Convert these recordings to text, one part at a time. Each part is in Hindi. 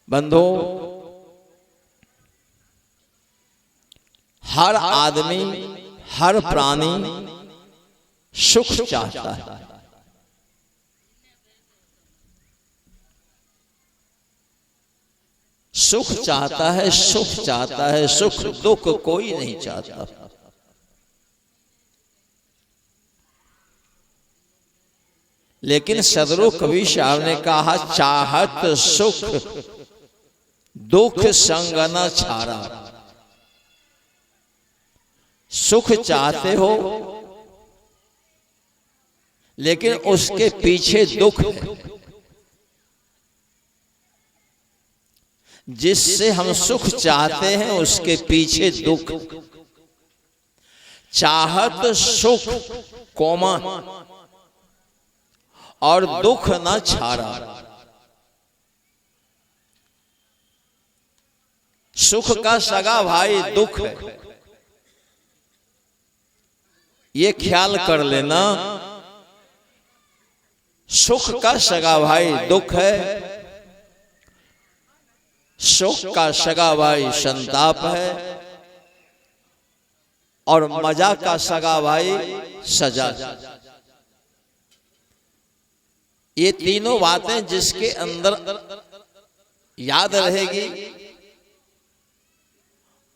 बंधो, हर आदमी, हर प्राणी सुख चाहता है। सुख चाहता है, सुख चाहता है, सुख दुख कोई नहीं चाहता। लेकिन सदगुरु कबीर साहब ने कहा, चाहत सुख दुख संग न छाड़ा। सुख चाहते हो लेकिन उसके पीछे दुख है। जिससे हम सुख चाहते हैं उसके पीछे दुख। चाहत सुख कोमा और दुख न छाड़ा। सुख का सगा भाई दुख है, ये ख्याल कर लेना। सुख का सगा भाई दुख है, सुख का सगा भाई संताप है, और मजा का सगा भाई सजा। ये तीनों बातें जिसके अंदर याद रहेगी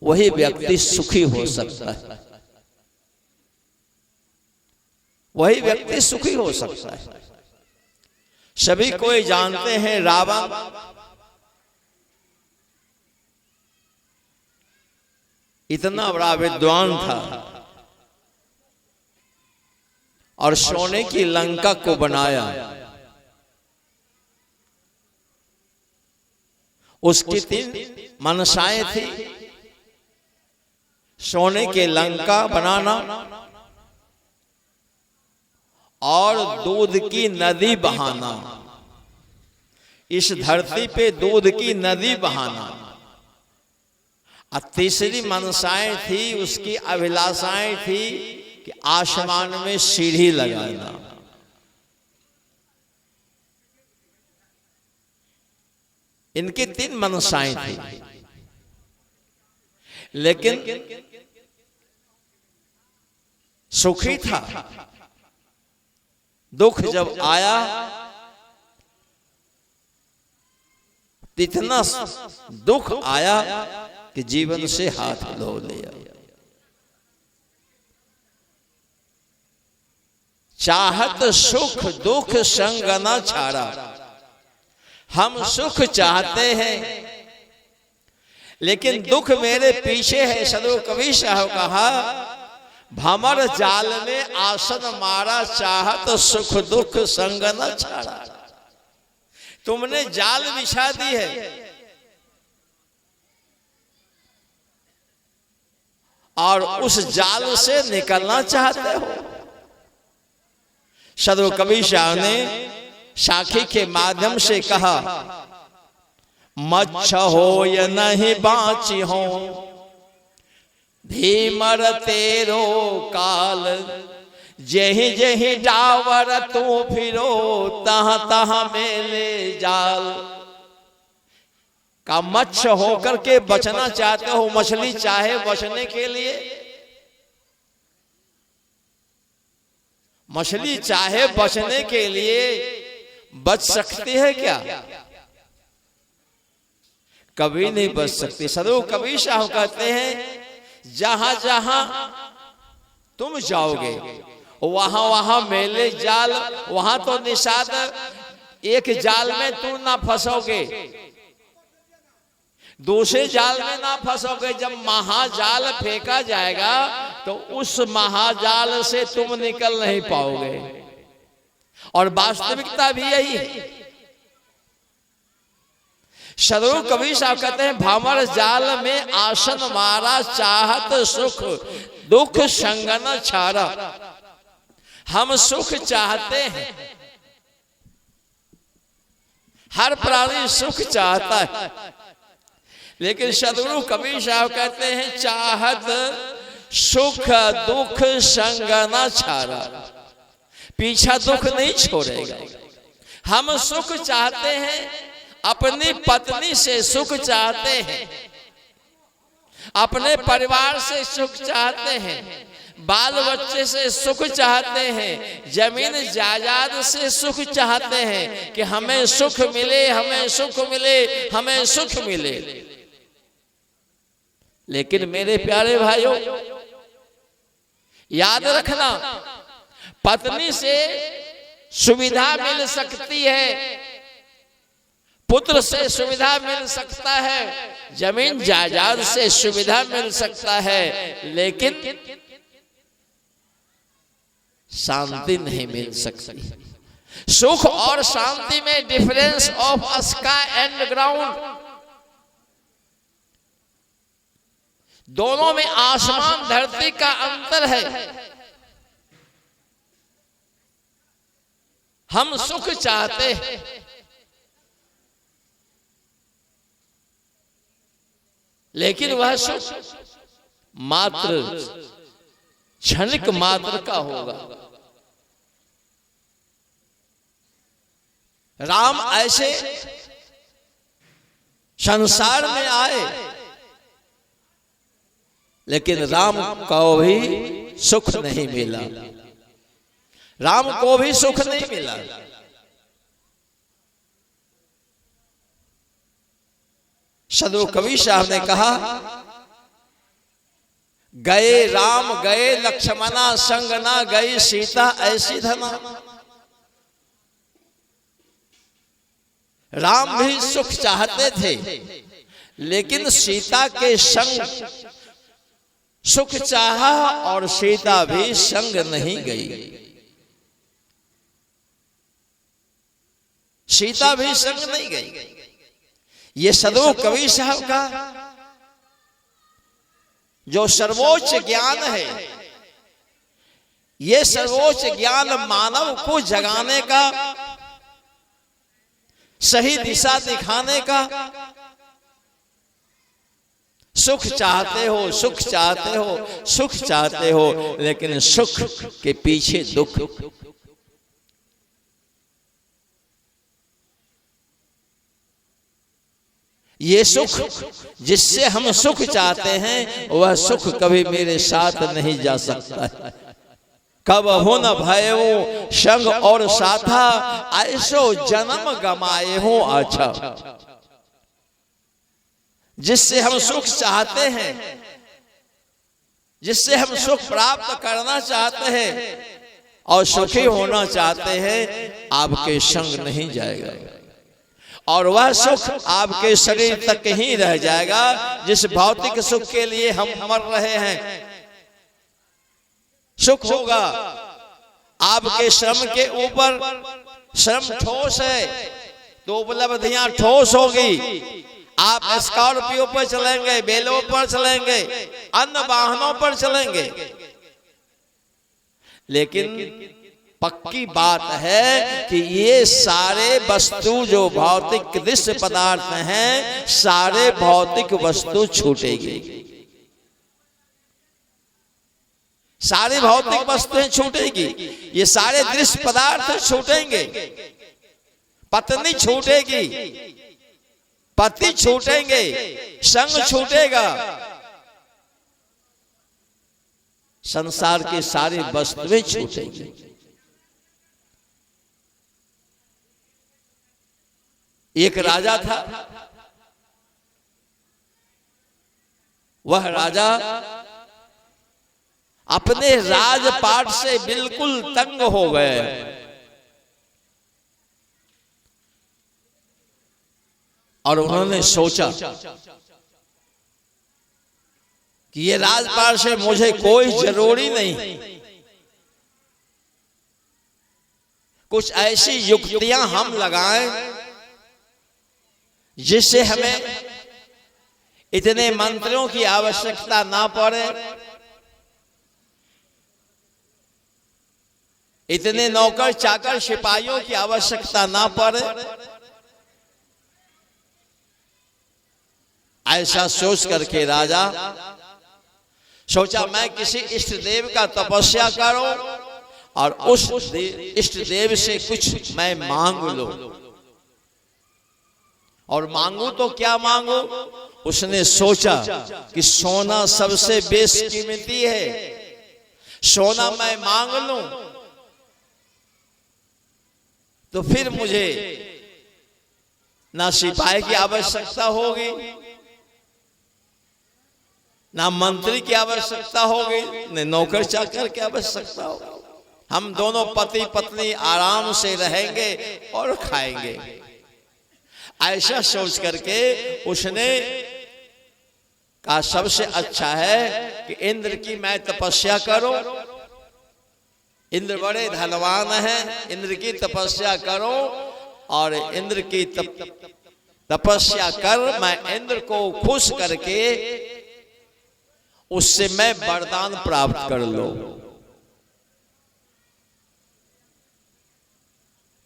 वही व्यक्ति सुखी हो सकता है, वही व्यक्ति सुखी हो सकता है। सभी कोई जानते हैं रावण इतना बड़ा विद्वान था और सोने की लंका को बनाया। उसकी 3 मनसाएं थी, सोने के लंका बनाना और दूध की नदी बहाना। इस धरती पे दूध की नदी बहाना। और तीसरी मनसाएं थी, उसकी अभिलाषाएं थी कि आसमान में सीढ़ी लगाना। इनकी 3 मनसाएं थी। लेकिन सुखी था। दुख जब आया इतना दुख आया कि जीवन से हाथ धो लिया। चाहत सुख दुख संग न छाड़ा। हम सुख चाहते हैं लेकिन दुख मेरे पीछे है। सदगुरु कबीर साहब कहा, भंवर जाल में आसन मारा, चाहत सुख दुख संग न छाड़ा। तुमने जाल बिछा दी है और उस जाल से निकलना चाहते हो। सदगुरु कबीर साहब ने साखी के माध्यम से कहा, मच्छ हो या नहीं बाची हो, धीमर तेरो काल, जेहि जेहि डावर तू फिरो, तहाँ तहाँ मेले जाल। का मच्छ होकर के बचना चाहते हो। मछली चाहे बचने के लिए, मछली चाहे बचने के लिए बच सकती है क्या? कभी नहीं बच सकती। सदगुरु कबीर साहब कहते हैं, जहां जहां तुम जाओगे वहां वहां मेले जाल। वहां तो निषाद एक जाल में तुम ना फंसोगे, दूसरे जाल में ना फंसोगे। जब महाजाल फेंका जाएगा तो उस महाजाल से तुम निकल नहीं पाओगे। और वास्तविकता भी यही है। सदगुरु कबीर साहब कहते हैं, भंवर जाल में आसन मारा, चाहत सुख दुख संग न छाड़ा। हम सुख चाहते हैं, हर प्राणी सुख चाहता है। लेकिन सदगुरु कबीर साहब कहते हैं, चाहत सुख दुख संग न छाड़ा। पीछा दुख नहीं छोड़ेगा। हम सुख चाहते हैं अपनी पत्नी से सुख चाहते हैं, अपने परिवार से सुख चाहते हैं, बाल बच्चे से सुख चाहते हैं, जमीन जायदाद से सुख चाहते हैं कि हमें सुख मिले, हमें सुख मिले, हमें सुख मिले। लेकिन मेरे प्यारे भाइयों, याद रखना, पत्नी से सुविधा मिल सकती है, पुत्र से सुविधा मिल सकता है, जमीन जायदाद से सुविधा मिल सकता है, लेकिन शांति नहीं मिल सकती। सुख और शांति में difference of sky and ground, दोनों में आसमान धरती का अंतर है। हम सुख चाहते हैं, लेकिन वह सुख मात्र क्षणिक मात्र का होगा। राम ऐसे संसार में आए, लेकिन राम को भी सुख नहीं मिला, राम को भी सुख नहीं मिला। सदो कवि साहब ने कहा, गए राम गए लक्ष्मणा, संग ना गई सीता ऐसी धना। राम भी सुख चाहते थे, लेकिन सीता के संग सुख चाहा और सीता भी संग नहीं गई, सीता भी संग नहीं गई। ये सदो कवि साहब का जो सर्वोच्च ज्ञान है, ये सर्वोच्च ज्ञान मानव को जगाने का, सही दिशा दिखाने का। सुख चाहते हो, सुख चाहते हो, सुख चाहते हो, लेकिन सुख के पीछे दुख। ये सुख जिससे हम सुख चाहते हैं, वह सुख कभी मेरे साथ नहीं जा सकता है। कब हो न भयो संग और साथा, ऐसो जन्म गमाए हो अच्छा। जिससे हम सुख चाहते हैं, जिससे हम सुख प्राप्त करना चाहते हैं और सुखी होना चाहते हैं, आपके संग नहीं जाएगा, और वह सुख आपके शरीर तक ही रह जाएगा। जिस भौतिक सुख के लिए हम मर रहे हैं, सुख होगा आपके श्रम के ऊपर। श्रम ठोस है तो उपलब्धियां ठोस होगी। आप स्कॉर्पियो पर चलेंगे, बेलों पर चलेंगे, अन्य वाहनों पर चलेंगे, लेकिन पक्की बात है कि ये सारे वस्तु जो भौतिक दृश्य पदार्थ हैं, सारे भौतिक वस्तु छूटेगी, सारी भौतिक वस्तुएं छूटेगी, ये सारे दृश्य पदार्थ छूटेंगे। पत्नी छूटेगी, पति छूटेंगे, संग छूटेगा, संसार की सारी वस्तुएं छूटेंगी। एक राजा था, वह राजा अपने राजपाट से बिल्कुल तंग हो गए। और उन्होंने सोचा कि ये राजपाट से मुझे कोई जरूरी नहीं, कुछ ऐसी युक्तियां हम लगाएं जिससे हमें इतने मंत्रियों की आवश्यकता ना पड़े, इतने नौकर चाकर सिपाहियों की आवश्यकता ना पड़े। ऐसा सोच करके राजा सोचा, मैं किसी इष्ट देव का तपस्या करूं और उस इष्ट देव से कुछ मैं मांग लूं। और मांगू तो क्या मांगू? उसने सोचा कि सोना सबसे बेशकीमती है, सोना मैं मांग लूं तो फिर मुझे ना सिपाही की आवश्यकता होगी, ना मंत्री की आवश्यकता होगी, न नौकर चाकर की आवश्यकता होगी। हम दोनों पति पत्नी आराम से रहेंगे और खाएंगे। ऐसा सोच करके उसने कहा सबसे अच्छा है कि इंद्र की मैं तपस्या करूं। इंद्र बड़े धनवान हैं, इंद्र की तपस्या करो और इंद्र की तपस्या कर मैं इंद्र को खुश करके उससे मैं वरदान प्राप्त कर लो।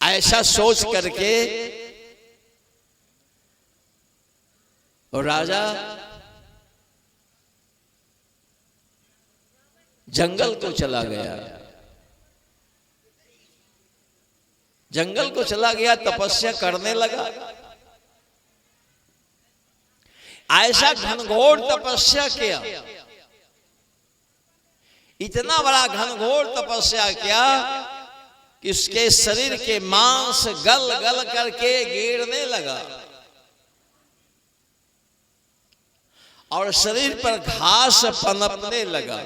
ऐसा सोच करके राजा जंगल को चला गया। जंगल को चला गया, तपस्या करने लगा। ऐसा घनघोर तपस्या किया, इतना बड़ा घनघोर तपस्या किया कि उसके शरीर के मांस गल गल करके गिरने लगा और शरीर पर घास पनपने लगा।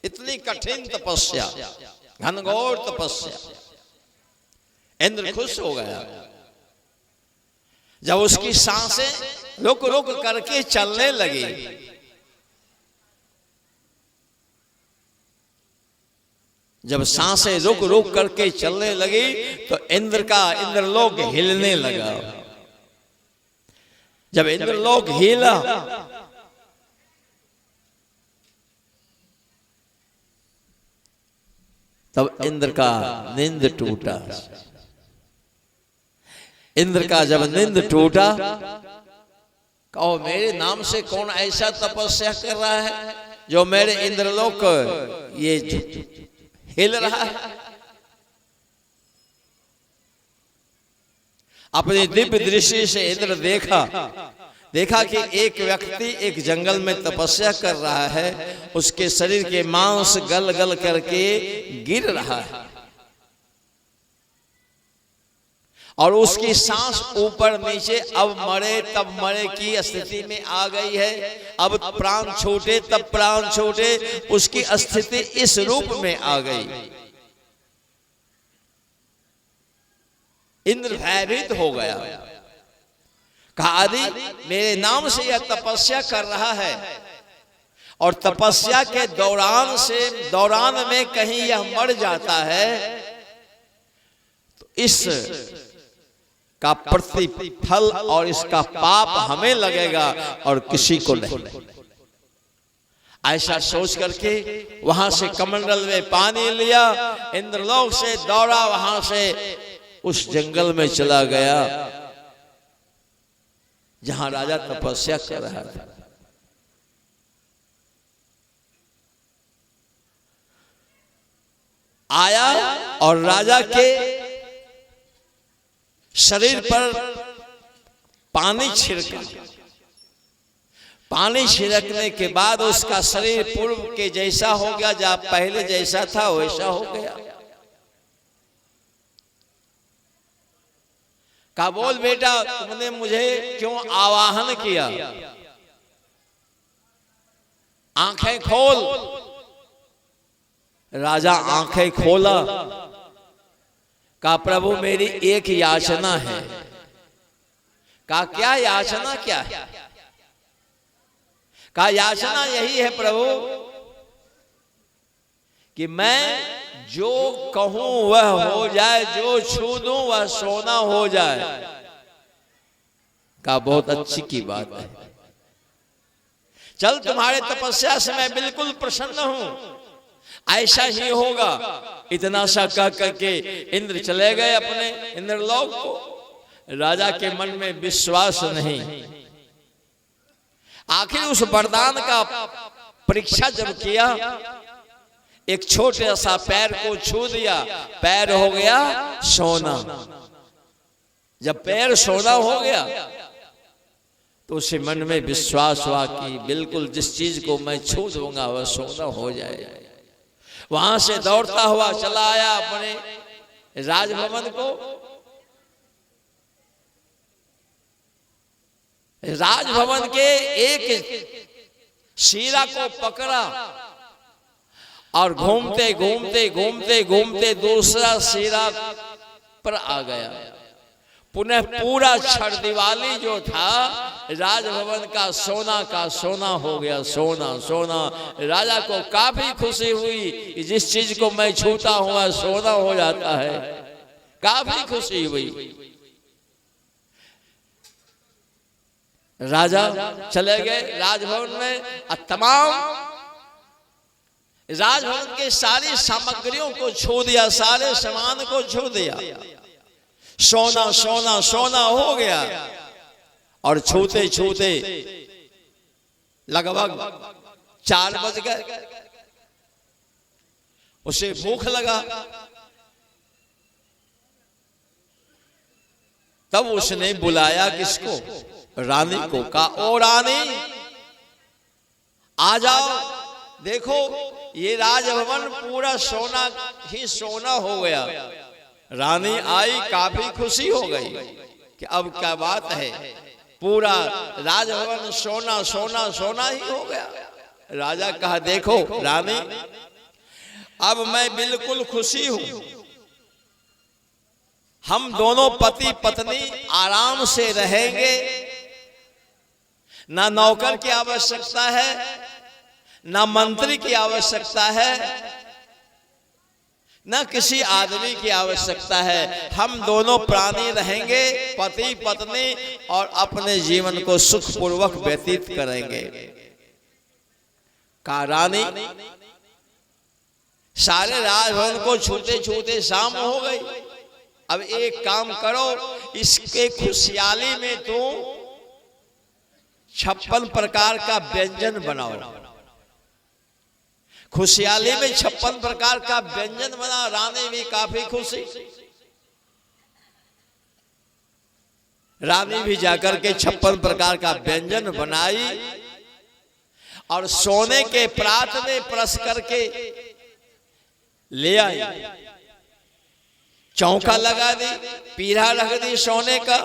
इतनी कठिन तपस्या, घनघोर तपस्या। इंद्र खुश हो गया जब उसकी सांसें रुक रुक करके चलने लगी। जब सांसें रुक रुक करके चलने लगी तो इंद्रलोक हिलने लगा। जब इंद्रलोक हिला तब इंद्र का नींद टूटा। इंद्र का जब नींद टूटा, कहो मेरे नाम से कौन ऐसा तपस्या कर रहा है जो मेरे इंद्रलोक ये हिल रहा है। अपनी दिव्य दृष्टि से इंद्र देखा कि एक व्यक्ति एक जंगल में तपस्या कर रहा है, उसके शरीर के मांस गल गल करके गिर रहा है और उसकी सांस ऊपर नीचे अब मरे तब मरे की स्थिति में आ गई है। अब प्राण छूटे तब प्राण छूटे, उसकी स्थिति इस रूप में आ गई। इंद्र भयभीत हो गया, कहा आदि मेरे नाम से यह तपस्या कर रहा है और तपस्या के दौरान में कहीं यह मर जाता है तो इस का प्रतिफल और इसका पाप हमें लगेगा और किसी को नहीं। ऐसा सोच करके वहां से कमंडल में पानी लिया, इंद्रलोक से दौड़ा, वहां से उस जंगल में चला गया जहां राजा तपस्या कर रहा था। आया और राजा के शरीर पर पानी छिड़का। पानी छिड़कने के बाद उसका शरीर पूर्व के जैसा हो गया, जब पहले जैसा था वैसा हो गया। कहा बोल बेटा तुमने मुझे क्यों आवाहन किया? आंखें खोल। राजा आंखें खोला, कहा प्रभु मेरी एक याचना है। कहा क्या याचना? क्या है? कहा याचना यही है प्रभु कि मैं जो कहूं वह हो जाए, जो छू दूं वह सोना हो जाए। कहा बहुत अच्छी की बात है, चल तुम्हारे तपस्या से मैं बिल्कुल प्रसन्न हूं, ऐसा ही होगा। इतना सा कह करके इंद्र चले गए अपने इंद्रलोक को। राजा के मन में विश्वास नहीं। आखिर उस वरदान का परीक्षा जब किया, एक छोटे सा पैर को छू दिया, पैर हो गया सोना। जब पैर सोना हो गया तो उसे मन में विश्वास हुआ कि बिल्कुल जिस चीज को मैं छू दूंगा वह सोना हो जाए। वहां से दौड़ता हुआ चला आया अपने राजभवन को। राजभवन के एक शीरा को पकड़ा और घूमते घूमते घूमते घूमते दूसरा शीरा पर आ गया। पुनः पूरा छठ दिवाली जो था राजभवन का सोना हो गया। सोना सोना। राजा को काफी खुशी हुई कि जिस चीज को मैं छूता हूं वह सोना हो जाता है। काफी खुशी हुई। राजा चले गए राजभवन में और तमाम राजभवन के सारी सामग्रियों को छू दिया, सारे सामान को छू दिया। सोना सोना सोना हो गया। और छूते छूते लगभग 4 बज गए। उसे भूख लगा। तब उसने बुलाया किसको? रानी को। कहा, ओ रानी आ जाओ, देखो ये राजभवन पूरा सोना ही सोना हो गया। रानी आई, काफी खुशी हो गई कि अब क्या बात है, पूरा राजभवन सोना सोना सोना ही हो गया। राजा कहा, देखो रानी अब मैं बिल्कुल खुशी हूं। हम दोनों पति पत्नी आराम से रहेंगे। ना नौकर की आवश्यकता है, ना मंत्री की आवश्यकता है, न किसी आदमी की आवश्यकता है। हम दोनों प्राणी रहेंगे, पति पत्नी, और अपने जीवन को सुखपूर्वक व्यतीत करेंगे। कहा, रानी सारे राजभवन को छूते छूते शाम हो गई। अब एक काम करो, इसके खुशहाली में तुम 56 प्रकार का व्यंजन बनाओ। खुशहाली में 56 प्रकार का व्यंजन बना। रानी भी काफी खुशी। रानी भी जाकर के 56 प्रकार का व्यंजन बनाई और सोने के प्रात में परस करके ले आई। चौका लगा दी, पीढ़ा रख दी सोने का,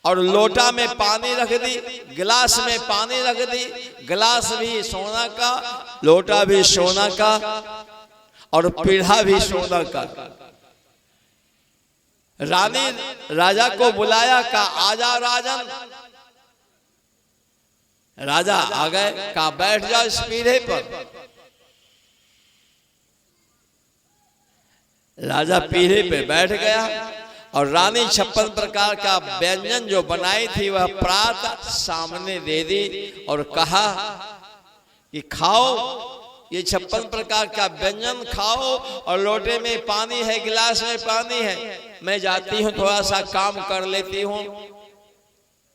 और लोटा में पानी रख दी, गिलास में पानी रख दी। गिलास भी सोना का, लोटा भी सोना का, और पीढ़ा भी सोना का। रानी राजा को बुलाया, कहा, आजा राजन। राजा आ गए। कहा, बैठ जाओ इस पीढ़े पर। राजा पीढ़े पे बैठ गया और रानी 56 प्रकार का व्यंजन जो बनाई थी वह प्रात सामने दे दी और कहा कि खाओ, ये 56 प्रकार का व्यंजन खाओ, और लोटे में पानी है, गिलास में पानी है। मैं जाती हूँ, थोड़ा सा काम कर लेती हूँ,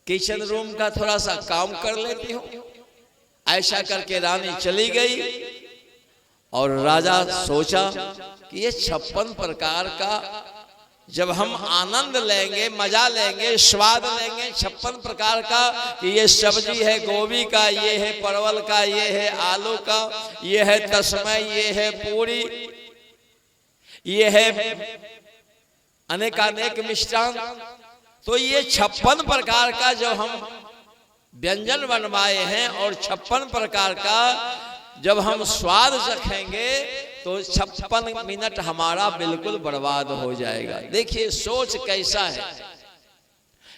किचन रूम का थोड़ा सा काम कर लेती हूँ। ऐसा करके रानी चली गई। और राजा सोचा कि ये 56 प्रकार का जब हम आनंद लेंगे, मजा लेंगे, स्वाद लेंगे 56 प्रकार का, कि ये सब्जी है गोभी का, ये है परवल का, ये है आलू का, ये है तस्मै, ये है पूरी, ये है अनेकानेक मिष्टान। तो ये 56 प्रकार का जो हम व्यंजन बनवाए हैं और 56 प्रकार का जब हम स्वाद चखेंगे तो 56 मिनट हमारा बिल्कुल बर्बाद हो जाएगा। देखिए सोच कैसा है,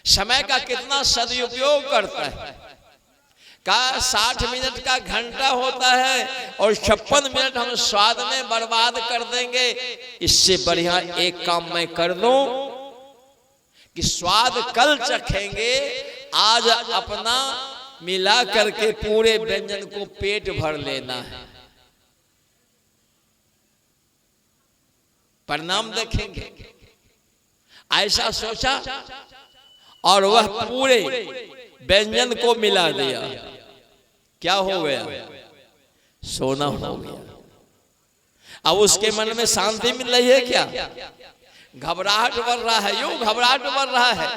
समय का कितना सदुपयोग करता है। का 60 मिनट का घंटा होता है और 56 मिनट हम स्वाद में बर्बाद कर देंगे। इससे बढ़िया एक काम मैं कर दूं कि स्वाद कल चखेंगे, आज अपना मिला करके पूरे व्यंजन को पेट भर लेना है, परिणाम देखेंगे। ऐसा सोचा और वह पूरे व्यंजन को मिला दिया। क्या हो गया? सोना हो गया। अब उसके मन में शांति मिल रही है क्या? घबराहट बढ़ रहा है, यूं घबराहट बढ़ रहा है।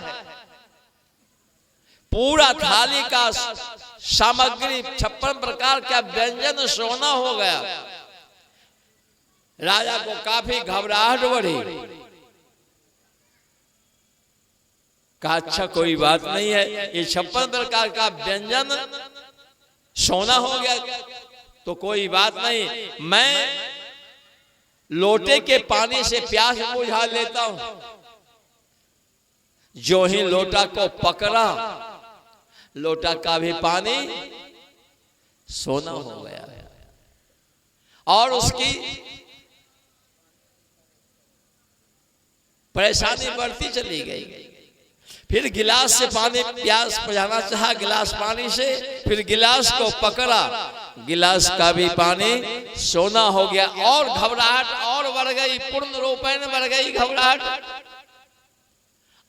पूरा थाली का सामग्री 56 प्रकार का व्यंजन सोना हो गया। राजा को काफी घबराहट बढ़ी। कहा अच्छा कोई बात नहीं है, ये 56 प्रकार का व्यंजन सोना हो गया तो कोई बात नहीं, मैं लोटे के पानी से प्यास बुझा लेता हूं। जो ही लोटा को पकड़ा, लोटा का भी पानी सोना हो गया और उसकी परेशानी बढ़ती चली गई। फिर गिलास से पानी प्यास बुझाना चाहा, गिलास पानी से, फिर गिलास को पकड़ा, गिलास का भी पानी सोना हो गया और घबराहट और बढ़ गई, पूर्ण रूपेण बढ़ गई घबराहट।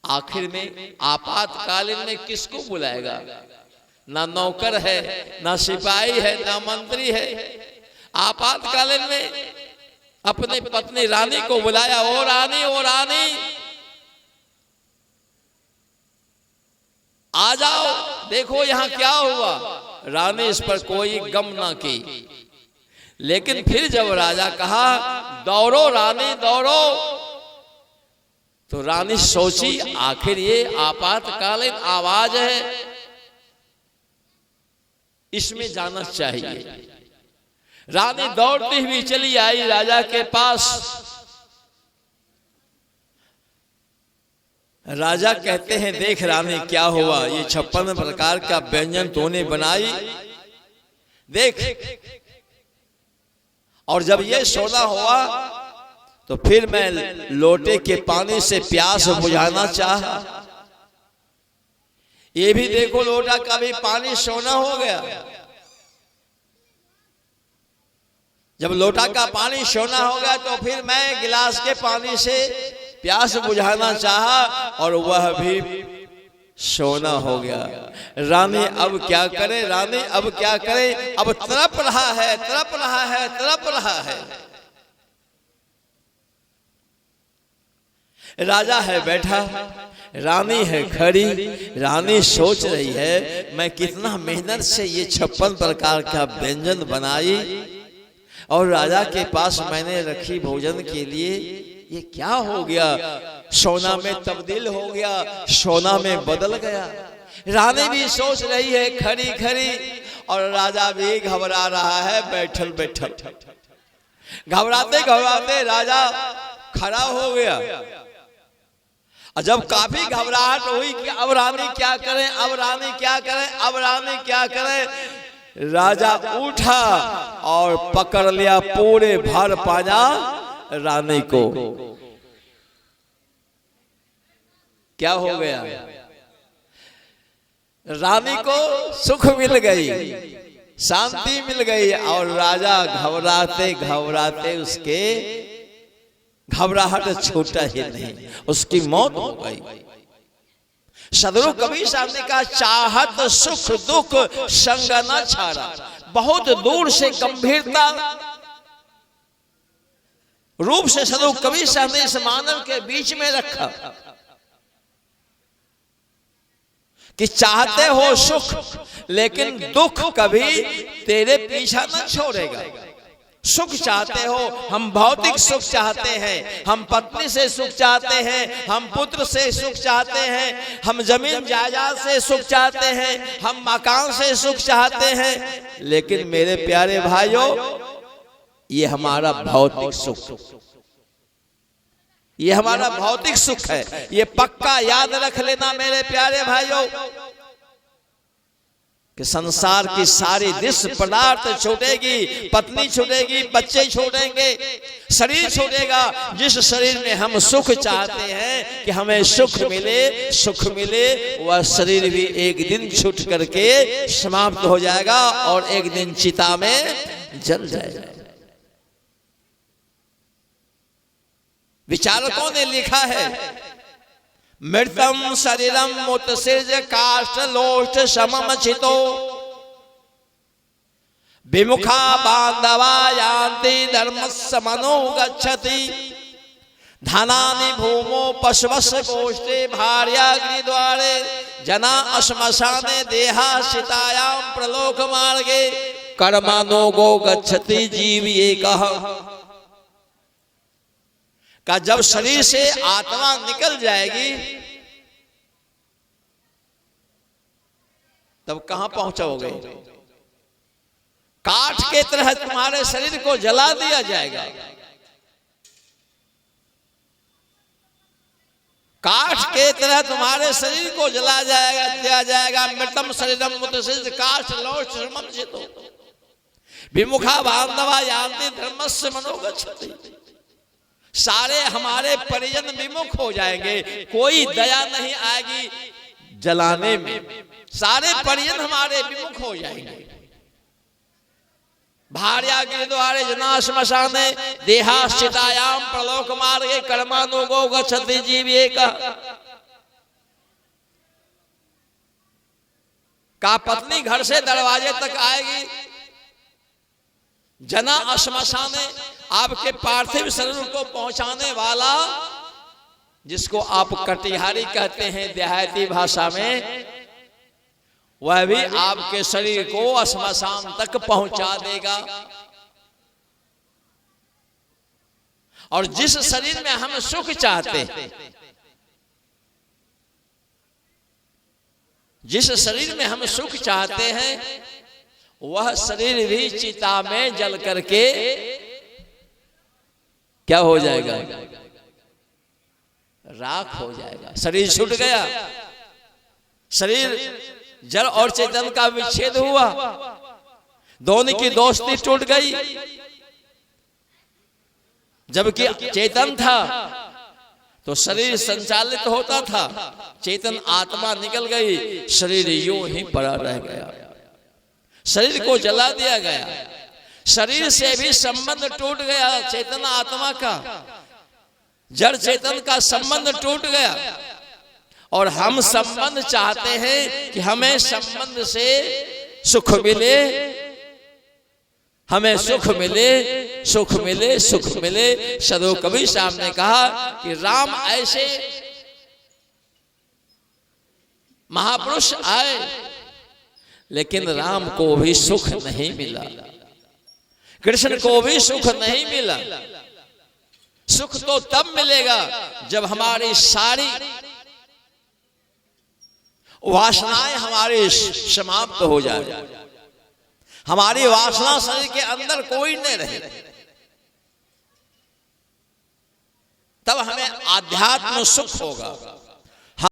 आखिर में आपातकालीन में किसको बुलाएगा? ना नौकर है, ना सिपाही है, ना मंत्री है। आपातकालीन में अपनी पत्नी रानी को बुलाया, ओ रानी, ओ रानी आ जाओ, देखो यहां क्या हुआ। रानी इस पर कोई गम ना की, लेकिन फिर जब राजा कहा दौड़ो रानी दौड़ो, तो रानी सोची आखिर ये आपातकालीन आवाज है, इसमें जाना चाहिए। रानी दौड़ती हुई चली आई राजा के पास। राजा कहते हैं देख रानी क्या हुआ, ये 56 प्रकार का व्यंजन तूने बनाई, देख। और जब ये सोना हुआ तो फिर मैं लोटे के पानी से प्यास बुझाना चाहा, ये भी देखो लोटा का भी पानी सोना हो गया। जब लोटा का पानी सोना हो गया तो फिर मैं गिलास के पानी से प्यास बुझाना चाहा और वह भी सोना हो गया। रानी अब क्या करे, रानी अब क्या करे, अब तड़प रहा है, तड़प रहा है, तड़प रहा है। राजा है बैठा, रानी है खड़ी। रानी सोच रही है मैं कितना मेहनत से ये 56 प्रकार का व्यंजन बनाई और राजा के पास मैंने रखी भोजन के लिए, ये क्या हो गया, सोना में तब्दील हो गया, सोना में बदल गया। रानी भी सोच रही है खड़ी खड़ी और राजा भी घबरा रहा है बैठल बैठल। घबराते घबराते राजा खड़ा हो गया। जब काफी घबराहट हुई कि अब रानी क्या करें, अब रानी क्या करें, अब रानी क्या करें, राजा उठा और पकड़ लिया पूरे भर पाजा रानी को। क्या हो गया, रानी को सुख मिल गई, शांति मिल गई और राजा घबराते घबराते उसके घबराहट छूटा ही नहीं, उसकी मौत हो गई। सदगुरु कबीर साहब ने कहा चाहत सुख दुख संग न छाड़ा। बहुत दूर से गंभीरता रूप से सदगुरु कबीर साहब ने इस मानव के बीच में रखा कि चाहते हो सुख लेकिन दुख कभी तेरे पीछा न छोड़ेगा। सुख चाहते हो, हम भौतिक सुख चाहते हैं, हम पत्नी से सुख चाहते हैं, हम पुत्र से सुख चाहते हैं, हम जमीन जायदाद से सुख चाहते हैं, हम मकान से सुख चाहते हैं, लेकिन मेरे प्यारे भाइयों ये हमारा भौतिक सुख, ये हमारा भौतिक सुख है। ये पक्का याद रख लेना मेरे प्यारे भाइयों कि संसार की सारी दृश्य पदार्थ छूटेगी, पत्नी छूटेगी, बच्चे छूटेंगे, शरीर छूटेगा। जिस शरीर में हम सुख चाहते हैं कि हमें सुख मिले, वह शरीर भी एक दिन छूट करके समाप्त हो जाएगा और एक दिन चिता में जल जाएगा। विचारकों ने लिखा है मृतम शरीरम मुत्सृज काष्ठ लोष्ट सममचितो विमुखा बांधवा यान्ति धर्मस्य मनो गच्छति धनानि भूमो पशवस कोष्ठे भार्याग्नि द्वारे जना अश्मशाने देहा शितायाम प्रलोक मार्गे कर्मानो गो गच्छति जीव एकः। का जब शरीर से आत्मा निकल जाएगी तब कहां पहुंचोगे? काठ के तरह तुम्हारे शरीर को जला दिया जाएगा। काठ के तरह तुम्हारे शरीर को जला जाएगा, दिया जाएगा। मृतम शरीरम मुतसिद काष्ठ लौट श्रमम चितो विमुखा बांधवा यान्ति धर्मस्य मनोगच्छति। सारे हमारे परिजन विमुख हो जाएंगे, कोई दया नहीं आएगी जलाने में। सारे परिजन हमारे विमुख हो जाएंगे। भार्या के द्वारे जना श्मशाने देहाश्चितायाम प्रलोक मार्गे कर्मानो गो गच्छति जीव एकः। का पत्नी घर से दरवाजे तक आएगी, जना श्मशाने आपके पार्थिव शरीर को पहुंचाने वाला, जिसको आप कटिहारी कहते हैं देहाती भाषा में, वह भी आपके शरीर को श्मशान तक पहुंचा देगा। और जिस शरीर में हम सुख चाहते हैं, जिस शरीर में हम सुख चाहते हैं, वह शरीर भी चिता में जल करके क्या हो जाएगा? राख हो जाएगा। शरीर छूट गया, शरीर जड़ और चेतन का विच्छेद हुआ, दोनों की दोस्ती टूट गई। जबकि चेतन था तो शरीर संचालित होता था, चेतन आत्मा निकल गई, शरीर यूं ही पड़ा रह गया, शरीर को जला दिया गया। शरीर से भी संबंध टूट गया, चेतन आत्मा का, जड़ चेतन का संबंध टूट गया। और हम संबंध चाहते हैं कि हमें संबंध से सुख मिले, हमें सुख मिले, सुख मिले, सुख मिले। सदो कबीर साहब ने कहा कि राम ऐसे महापुरुष आए, लेकिन राम को भी सुख नहीं मिला, कृष्ण को भी सुख नहीं मिला। सुख तो तब मिलेगा जब हमारी सारी वासनाएं हमारी समाप्त हो जाए, हमारी वासना शरीर के अंदर कोई नहीं रहे, तब हमें आध्यात्म सुख होगा।